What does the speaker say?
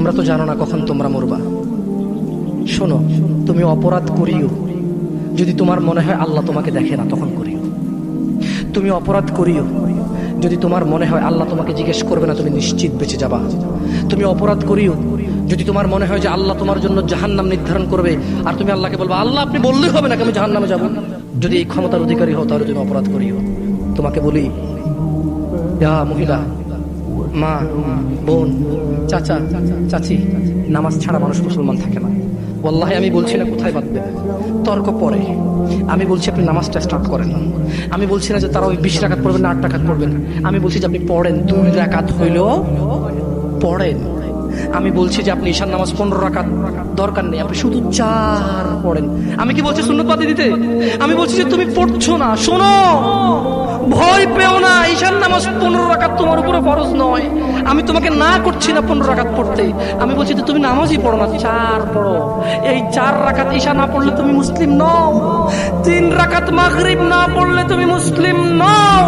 তোমরা তো জানো না কখন তোমরা মরবা। শোনো, তুমি অপরাধ করিও যদি তোমার মনে হয় আল্লাহ তোমাকে দেখে না, তখন করিও। তুমি অপরাধ করিও যদি তোমার মনে হয় আল্লাহ তোমাকে জিজ্ঞেস করবে না, তুমি নিশ্চিত বেঁচে যাবা। তুমি অপরাধ করিও যদি তোমার মনে হয় যে আল্লাহ তোমার জন্য জাহান্নাম নির্ধারণ করবে, আর তুমি আল্লাহকে বলবা আল্লাহ আপনি বললেই হবে না আমি জাহান্নামে যাব। যদি এই ক্ষমতার অধিকারী হও তাহলে তুমি অপরাধ করিও। তোমাকে বলি, মহিলা, মা, বোন, চাচা, চাচি, নামাজ ছাড়া মানুষ মুসলমান থাকে না। ওয়াল্লাহি আমি বলছি না কোথায় বাঁধবেন, তর্ক পরে। আমি বলছি আপনি নামাজটা স্টার্ট করেন। আমি বলছি না যে তারা ওই 20 রাকাত পড়বেন না 8 রাকাত পড়বেন। আমি বলছি যে আপনি পড়েন, 2 রাকাত হইলেও পড়েন। আমি বলছি যে আপনি ঈশার নামাজ 15 রাকাত দরকার নেই, আপনি শুধু 4 পড়েন। আমি কি বলছি সুন্নত বাদ দিতে? আমি বলছি যে তুমি পড়ছো না, শোনো, ভয় পেও না, ঈশার নামাজ 15 রাকাত তোমার উপরে ফরজ নয়। আমি তোমাকে না করছি না 15 রাকাত পড়তে। আমি বলছি যে তুমি নামাজই পড়ো না, 4 পড়ো। এই 4 রাকাত ঈশা না পড়লে তুমি মুসলিম নও। 3 রাকাত মাগরিব না পড়লে তুমি মুসলিম নও।